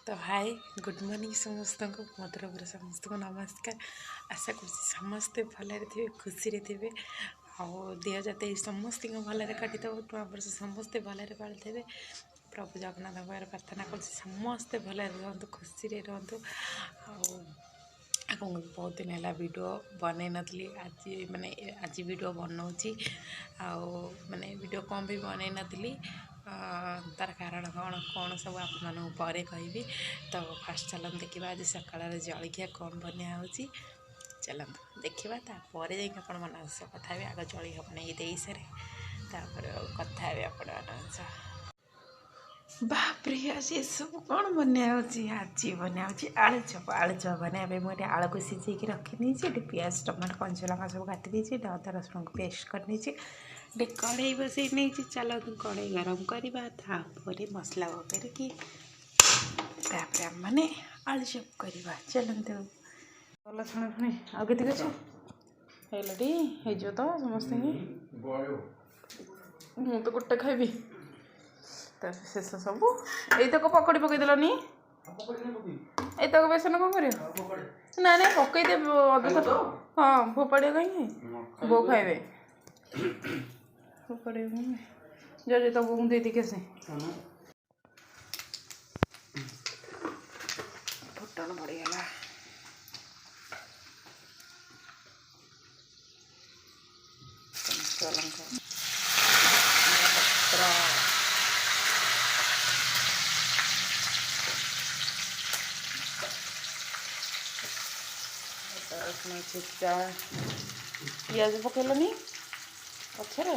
तो hi good morning समस्त को मधुरपुर समस्त को नमस्कार। आशा कर समस्ते भल थे खुशी थे आ2023 समस्त भल काटी नूआ वर्ष समस्ते भल पाते प्रभु जगन्नाथ प्रार्थना कर समस्ते भल रुहतु खुशी रुहतु आपको बहुत दिन है वीडियो बन नी आज माने आज वीडियो बनाऊँगी माने वीडियो कम भी बन नी तार कारण कौन सब आप कहि तो फास्ट चलते देखा आज सकाल जलखिया कौन बनिया हो चलते देखा तापर जा मन कथा आग जलखिया बन दे सारे कथा आप बापरे आज ये सब कौन बनिया आज बनिया आलू चप बनाया मुझे आलू को सीझे रखी पियाज टमाटो कंचलंका सब काटी अदा रसुण को पेस्ट कर कड़े बसई नहीं चल कड़े गरम करवा मसला पकड़ आम मैंने आलू चप करवा चलते भल शुणे पुणी आगे हेल्ला हो तो समस्त मु तो गोटे खाइबी तो शेष सब यतक पकड़ी पकईदेलनी यतक बेसन कौन कर ना ना पकईदे हाँ फोपाड़िया कहीं बो खाइबे फोपाड़िया कहीं तो बोक दे के से फुटन बढ़ीगला छिचा पियाज पकईलनी पचर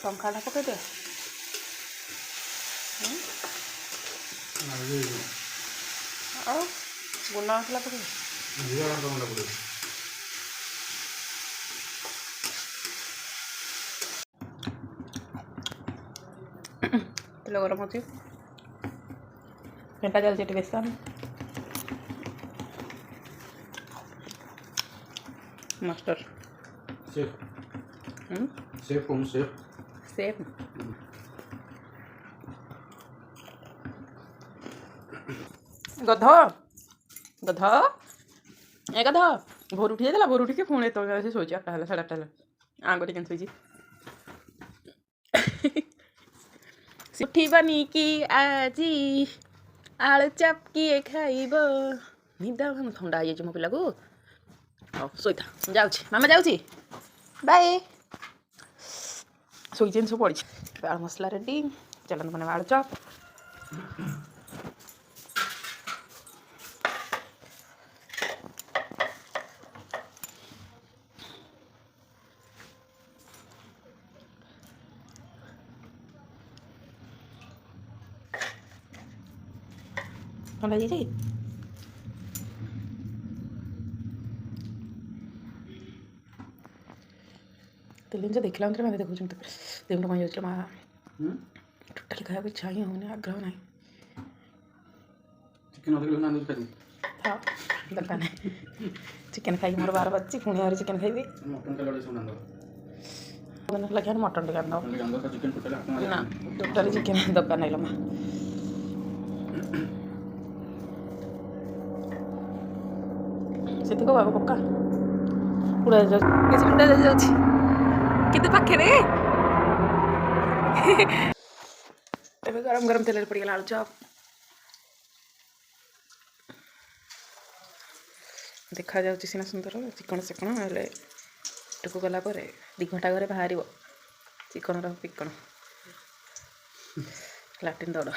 टंका पकई दे गुना मसला पकड़ तेल गरम होती फेंटा चलती बेसन मास्टर सेफ गध गध ए गध भोर उठी जाता भोर उठिक पुणी तो शोची 8टा 8:30 आंगटी के शोची उठीबनी कि आज आलू चप किए खाइब निद थंडा हो मो पिला को शोता जाऊँ मामा जाऊँ बाय शोचे सब पड़ी आलू मसला रेडी चलते बना आलू चप थंडा जी तेल जिन देखला मैं देखो देख कहीं जाऊँ माँ टोटाली खाया इच्छा ही होने आग्रह ना हाँ दरकार नहीं चिकेन खाई मोर 12 बजे पुणी आ चिकेन खाइबी लगे मटन टे ना टोटाली चिकेन दरकार नहीं माँ से बाबू पक्का उड़ा जाऊँ कितने पाखे गरम गरम तेल पड़गला आलू चप देखा जाऊँ सीना सुंदर चिकन चिकन टुकु गला 2 घंटा घरे बाहर चिकन पिकन लाट्रिन दौड़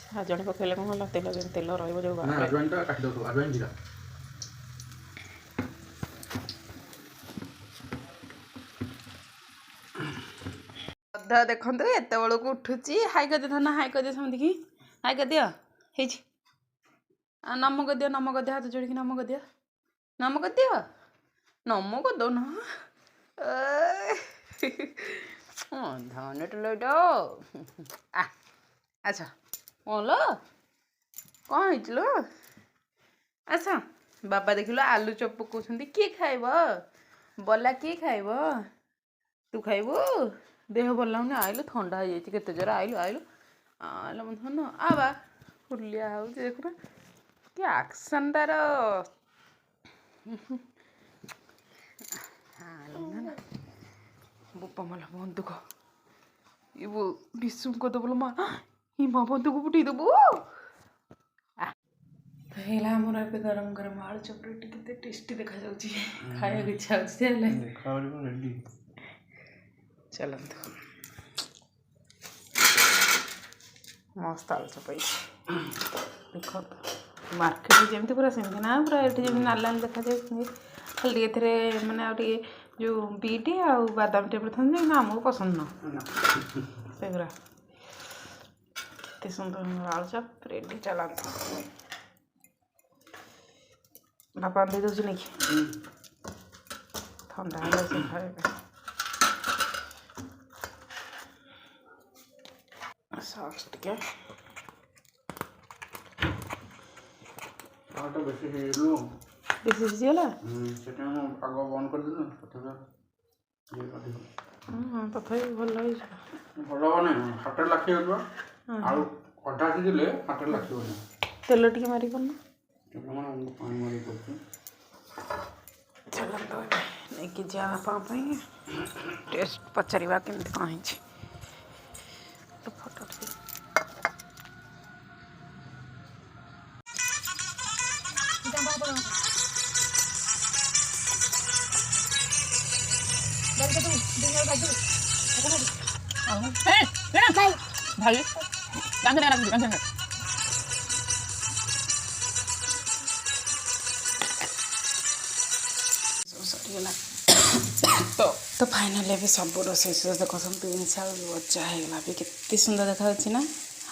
हाँ जड़े पकड़े कौन तेल तेल अधा देखते एत बड़ को उठुची हाई कर दे ना हाई कर दे समझ कि हाई कर दिया नम कर दिया हाथ जोड़ नम कर दिया नम कर दिया नम कर दो ना धन टोलो अच्छा मोलो कौन हो अच्छा बाबा देख लो आलू चप पकाउछन्ती के खाइब बला के खाइब तू खाइबू देह भल लाउनी आइलु ठंडा हो जाइए केते जोर आइलु आइलु आलो मन धन आबा फुलिया हो देखुना कि एक्शन तार बोपा मला बंदुक इबो बिसुम को दबल मा हिमा बंदुक फुटी दबो हेला हमर पे गरम गरम आलू चपरेटी केते टेस्टी देखा जाउची खाया के इच्छा होची हेले खावरी को रेडी चलंत मस्त आलू चपाई देखो मार्केट जेमती पूरा सेमती ना पूरा एठी जेम नाल नाल देखा जाय खाली एथरे माने आउटी जो बीटी आ बादाम टेबल थन जे ना हमको पसंद न सेगरा केते सुंदर आलू चप रेडी चलंत बापा दे दो नहीं ठंडा है खाए सॉस टिके आटा बेसी हे लो बेसी सिला सेटा हम आगो बंद कर दे तथा ये कर तथा भल है भल बने हाटर लाखी होबा आलू कटा दिले हाटर लाखी होना तेल टिके मारी करना चलो तो नहीं कि जा पाई टेस्ट पचारिबा केमती कौन है तो फोटो भाई तो फाइनली भी सब रोसे देखो बच्चा है भी केते सुंदर देखा ना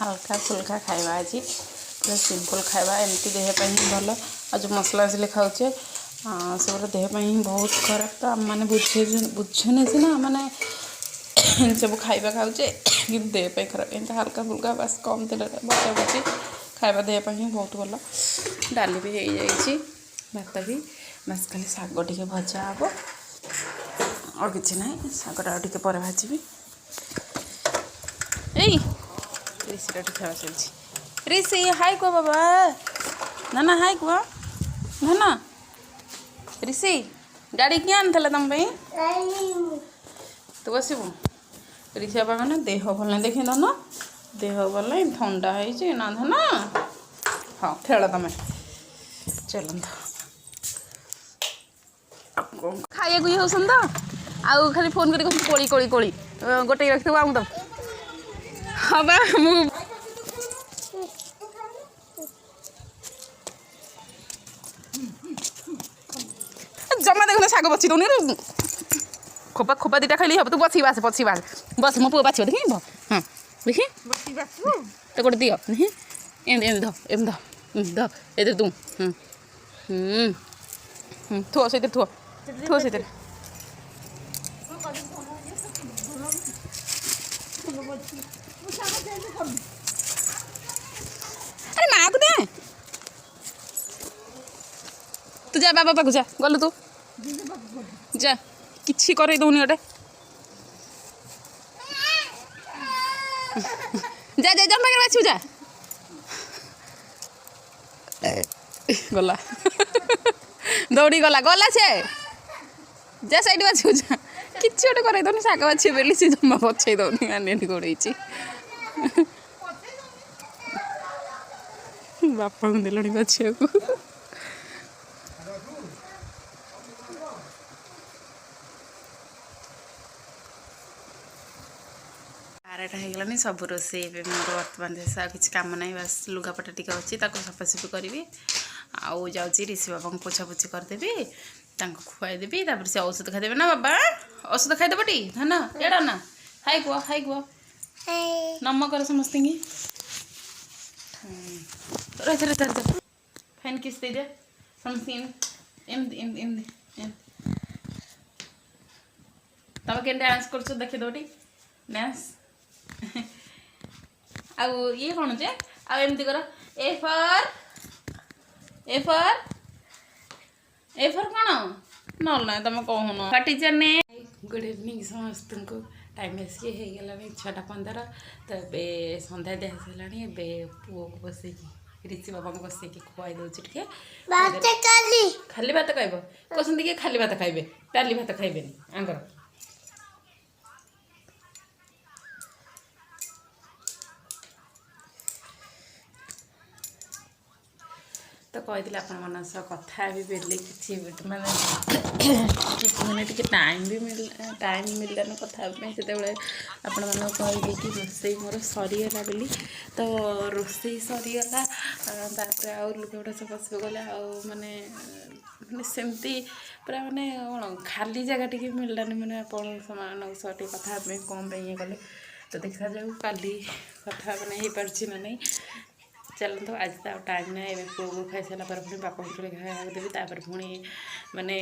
हल्का फुल्का खाଇବା आज पूरा सिंपल खाଇବା एमती देहपाई भल आ जो मसला मसली खाऊे से देहपाई बहुत खराब तो आम मैंने बुझे सीना मैंने सब खाଇବା खाऊे कि देहपाई खराब एमती हल्का फुल्का बस कम तेल बचा बची खाଇବା देहपाई बहुत भल डाली भी हो जाए भात भी बस खाली शाग टे भजा हे और किसी ना शागटा टे पर भाजी ऋषि खेल चलती ऋषि हाई कह बाबा ना ना हाई कह ना ना ऋषि गाड़ी क्या आनी तुम तू बसबू ऋषि बाबा कहना देह भल नहीं देखे धन देह भल नहीं ठंडा है ना धन हाँ खेल तुम चलता खाया को होसन तो आउ खाली फोन कर कोड़ी कोड़ी कोड़ी गोटे रखिथबो आम तो हाँ बा जमा देखो शाग बची दौनी खोपा खोपा दीटा खाली हम तू बची बास बस मो पु बाछ देखी हाँ देखी तो गोटे दियो एम ध ए तू थो से थो से अरे माँ को दे तू जा बाबा पाक जा गलु तू जा किसी कर दौनी गोटे जा जा जम पाखे बाछू जा गला दौड़ी गला गला से जा साइड बाछू जा किसी गोटे कर दौनी शाग बाछी बेली सी जमा पछे दौनी आने गोड़े बापा को देलनी बाछिया को बारटा होगलानी सब रोसे मोर बर्तमान देश किसी कम ना बस लुगापटा टी अच्छी सफासफी करी आउ जाऊँगी ऋषि बाबा को पोछापोछि करदेवी खुआईदेवी से औषध खाईदेवे ना बाबा औषध खाईदेव टी धन एड़ा ना हाई कुह नम कर समस्त फैन किस दे दे तुम के डांस कर देखे दो ଡ୍ୟାନ୍ସ ଆଉ ଇଏ କ'ଣ ଯେ ଆଉ ଏମିତି କର ଏ ଫର୍ କ'ଣ ନହେଲେ ନାହିଁ ତୁମେ କହୁନ ଟିଚର୍ ନେ। गुड इवनिंग समस्त को टाइम आसिक होगला 6:15 तो ए सन्ध्या दिया सारा ए पुओ को बस ऋषि बाबा को बस खुआई दूसरी टे खाली भात खाइब कहते कि खाली भात खाइबे डाली भात खाइबे आंगर तो कही आपण सह कथा भी बेले कि माने टी टाइम भी टाइम मिललान कथा से आपण मैं कहली कि रोसई मोर सरीगला बोली तो रोसई सरीगला तापर आउ लुगापटा सफासफी गले आने सेमती पूरा माने कौन खाली जगह टी मिललानी मैंने आपण सह कथा कौन ये कले तो देखा जाऊ काली कथा मैंने हो पार्ची ना नहीं चलते आज तो टाइम ना पुओ को खाई सारा पुणी बापा को खाया देवी पुणी माने